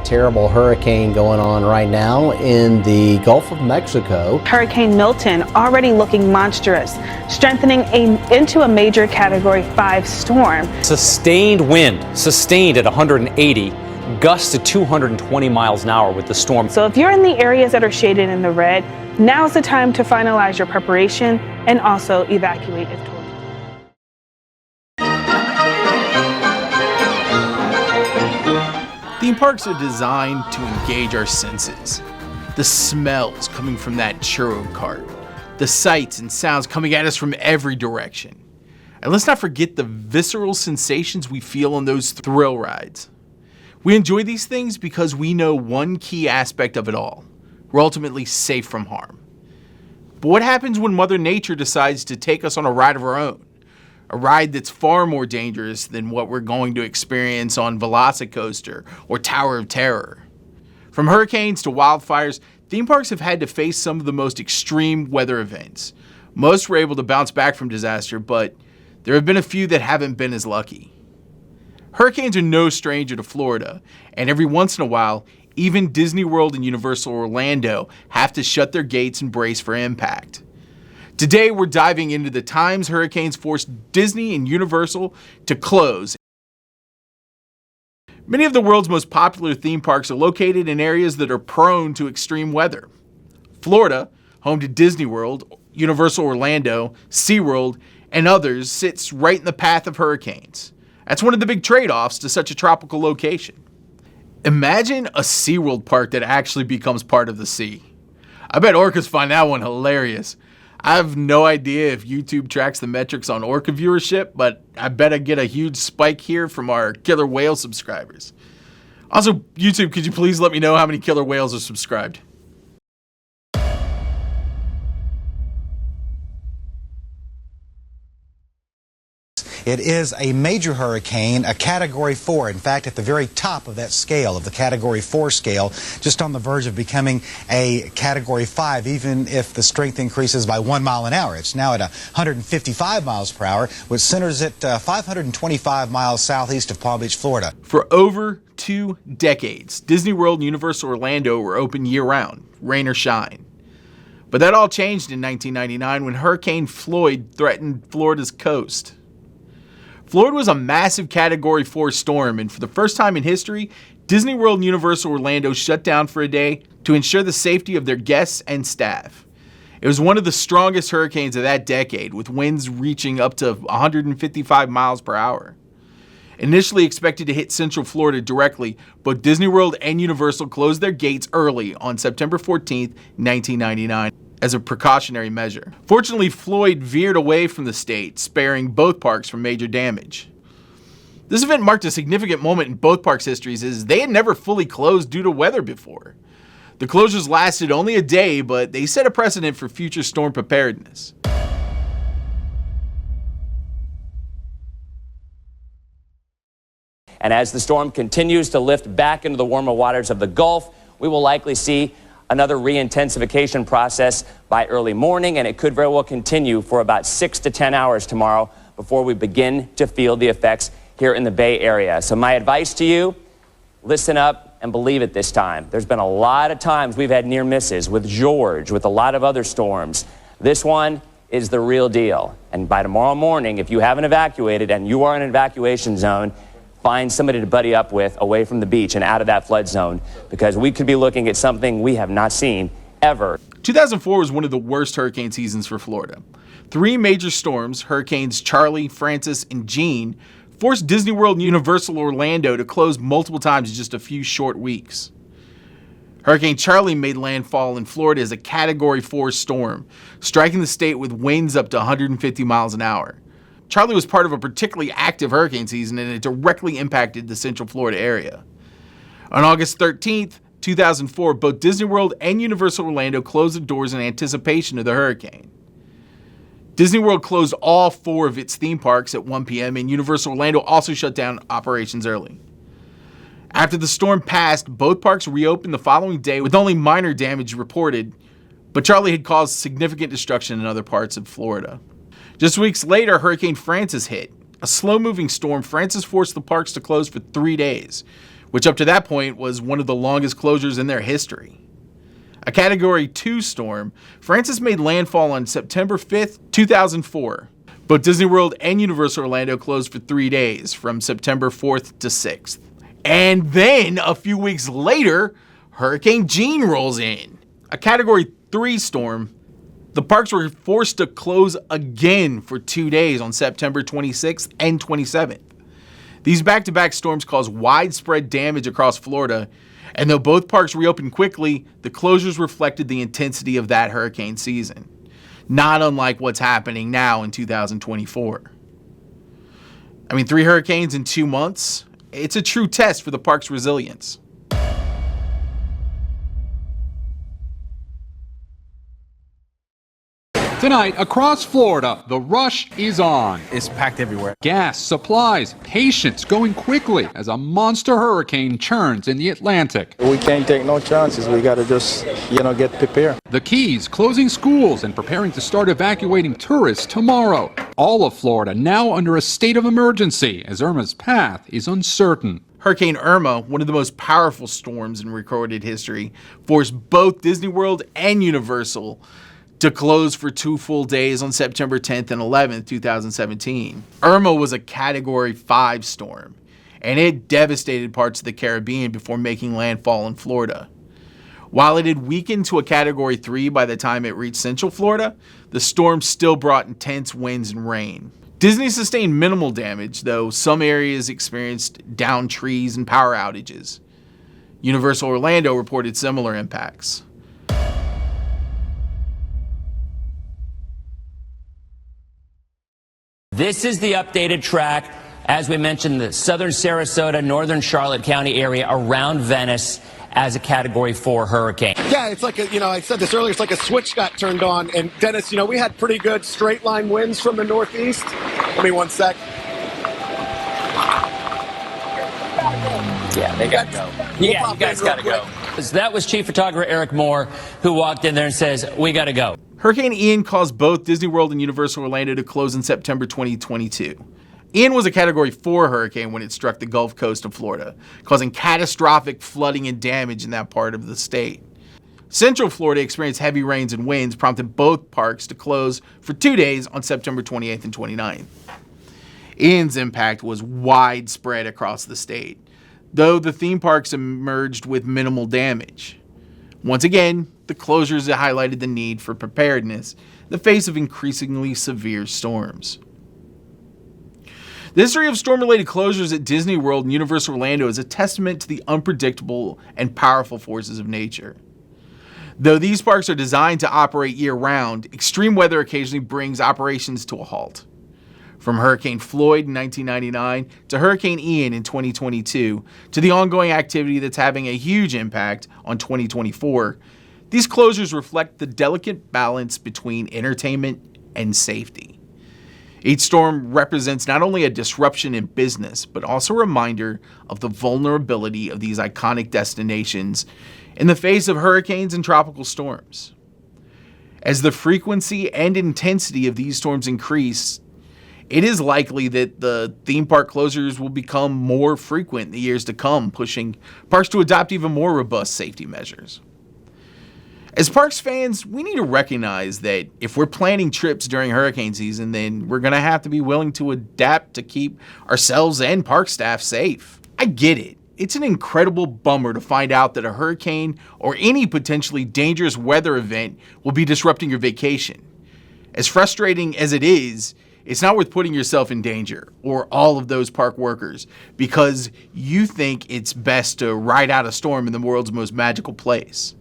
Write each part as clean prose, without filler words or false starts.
terrible hurricane going on right now in the Gulf of Mexico. Hurricane Milton already looking monstrous, strengthening into a major Category 5 storm. Sustained wind, sustained at 180, gusts to 220 miles an hour with the storm. So if you're in the areas that are shaded in the red, now's the time to finalize your preparation and also evacuate if told. Theme parks are designed to engage our senses. The smells coming from that churro cart, the sights and sounds coming at us from every direction. And let's not forget the visceral sensations we feel on those thrill rides. We enjoy these things because we know one key aspect of it all. We're ultimately safe from harm. But what happens when Mother Nature decides to take us on a ride of her own? A ride that's far more dangerous than what we're going to experience on Velocicoaster or Tower of Terror. From hurricanes to wildfires, theme parks have had to face some of the most extreme weather events. Most were able to bounce back from disaster, but there have been a few that haven't been as lucky. Hurricanes are no stranger to Florida, and every once in a while, even Disney World and Universal Orlando have to shut their gates and brace for impact. Today, we're diving into the times hurricanes forced Disney and Universal to close. Many of the world's most popular theme parks are located in areas that are prone to extreme weather. Florida, home to Disney World, Universal Orlando, SeaWorld, and others, sits right in the path of hurricanes. That's one of the big trade-offs to such a tropical location. Imagine a SeaWorld park that actually becomes part of the sea. I bet orcas find that one hilarious. I have no idea if YouTube tracks the metrics on orca viewership, but I bet I get a huge spike here from our killer whale subscribers. Also, YouTube, could you please let me know how many killer whales are subscribed? It is a major hurricane, a Category 4. In fact, at the very top of that scale, of the Category 4 scale, just on the verge of becoming a Category 5, even if the strength increases by 1 mile an hour. It's now at 155 miles per hour, which centers it 525 miles southeast of Palm Beach, Florida. For over 2 decades, Disney World and Universal Orlando were open year-round, rain or shine. But that all changed in 1999 when Hurricane Floyd threatened Florida's coast. Floyd was a massive Category 4 storm, and for the first time in history, Disney World and Universal Orlando shut down for a day to ensure the safety of their guests and staff. It was one of the strongest hurricanes of that decade, with winds reaching up to 155 miles per hour. Initially expected to hit Central Florida directly, but Disney World and Universal closed their gates early on September 14, 1999. As a precautionary measure. Fortunately, Floyd veered away from the state, sparing both parks from major damage. This event marked a significant moment in both parks' histories as they had never fully closed due to weather before. The closures lasted only a day, but they set a precedent for future storm preparedness. And as the storm continues to lift back into the warmer waters of the Gulf, we will likely see another re-intensification process by early morning, and it could very well continue for about 6 to 10 hours tomorrow before we begin to feel the effects here in the Bay Area. So my advice to you, listen up and believe it this time. There's been a lot of times we've had near misses with George, with a lot of other storms. This one is the real deal. And by tomorrow morning, if you haven't evacuated and you are in an evacuation zone, find somebody to buddy up with away from the beach and out of that flood zone, because we could be looking at something we have not seen ever. 2004 was one of the worst hurricane seasons for Florida. 3 major storms, Hurricanes Charlie, Francis, and Jeanne, forced Disney World and Universal Orlando to close multiple times in just a few short weeks. Hurricane Charlie made landfall in Florida as a Category 4 storm, striking the state with winds up to 150 miles an hour. Charlie was part of a particularly active hurricane season, and it directly impacted the Central Florida area. On August 13th, 2004, both Disney World and Universal Orlando closed the doors in anticipation of the hurricane. Disney World closed all 4 of its theme parks at 1 p.m., and Universal Orlando also shut down operations early. After the storm passed, both parks reopened the following day with only minor damage reported, but Charlie had caused significant destruction in other parts of Florida. Just weeks later, Hurricane Francis hit. A slow-moving storm, Francis forced the parks to close for 3 days, which up to that point was one of the longest closures in their history. A Category 2 storm, Frances made landfall on September 5th, 2004. Both Disney World and Universal Orlando closed for 3 days, from September 4th to 6th. And then, a few weeks later, Hurricane Jeanne rolls in. A Category 3 storm, the parks were forced to close again for 2 days on September 26th and 27th. These back-to-back storms caused widespread damage across Florida, and though both parks reopened quickly, the closures reflected the intensity of that hurricane season, not unlike what's happening now in 2024. 3 hurricanes in 2 months, it's a true test for the park's resilience. Tonight, across Florida, the rush is on. It's packed everywhere. Gas, supplies, patience going quickly as a monster hurricane churns in the Atlantic. We can't take no chances. We got to just, get prepared. The Keys closing schools and preparing to start evacuating tourists tomorrow. All of Florida now under a state of emergency as Irma's path is uncertain. Hurricane Irma, one of the most powerful storms in recorded history, forced both Disney World and Universal to close for 2 full days on September 10th and 11th, 2017. Irma was a Category 5 storm, and it devastated parts of the Caribbean before making landfall in Florida. While it had weakened to a Category 3 by the time it reached Central Florida, the storm still brought intense winds and rain. Disney sustained minimal damage, though some areas experienced downed trees and power outages. Universal Orlando reported similar impacts. This is the updated track. As we mentioned, the southern Sarasota, northern Charlotte County area around Venice as a Category 4 hurricane. Yeah, it's like I said this earlier, it's like a switch got turned on. And Dennis, we had pretty good straight line winds from the northeast. Give me one sec. Yeah, they got to go. Yeah, you guys got to go. That was Chief Photographer Eric Moore, who walked in there and says, we got to go. Hurricane Ian caused both Disney World and Universal Orlando to close in September 2022. Ian was a Category 4 hurricane when it struck the Gulf Coast of Florida, causing catastrophic flooding and damage in that part of the state. Central Florida experienced heavy rains and winds, prompted both parks to close for 2 days on September 28th and 29th. Ian's impact was widespread across the state, though the theme parks emerged with minimal damage. Once again, the closures highlighted the need for preparedness in the face of increasingly severe storms. The history of storm-related closures at Disney World and Universal Orlando is a testament to the unpredictable and powerful forces of nature. Though these parks are designed to operate year-round, extreme weather occasionally brings operations to a halt. From Hurricane Floyd in 1999 to Hurricane Ian in 2022 to the ongoing activity that's having a huge impact on 2024, these closures reflect the delicate balance between entertainment and safety. Each storm represents not only a disruption in business, but also a reminder of the vulnerability of these iconic destinations in the face of hurricanes and tropical storms. As the frequency and intensity of these storms increase, it is likely that the theme park closures will become more frequent in the years to come, pushing parks to adopt even more robust safety measures. As parks fans, we need to recognize that if we're planning trips during hurricane season, then we're going to have to be willing to adapt to keep ourselves and park staff safe. I get it. It's an incredible bummer to find out that a hurricane or any potentially dangerous weather event will be disrupting your vacation. As frustrating as it is, it's not worth putting yourself in danger or all of those park workers because you think it's best to ride out a storm in the world's most magical place.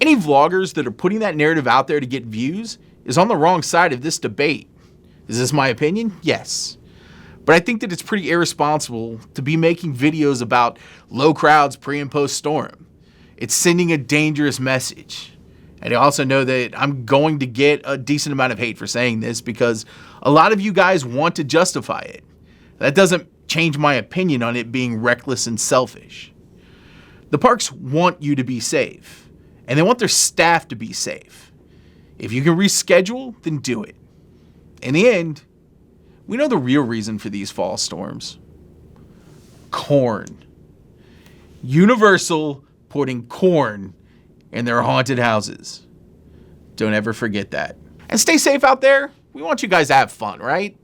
Any vloggers that are putting that narrative out there to get views is on the wrong side of this debate. Is this my opinion? Yes. But I think that it's pretty irresponsible to be making videos about low crowds pre and post storm. It's sending a dangerous message. And I also know that I'm going to get a decent amount of hate for saying this because a lot of you guys want to justify it. That doesn't change my opinion on it being reckless and selfish. The parks want you to be safe, and they want their staff to be safe. If you can reschedule, then do it. In the end, we know the real reason for these fall storms. Corn. Universal putting corn in their haunted houses. Don't ever forget that. And stay safe out there. We want you guys to have fun, right?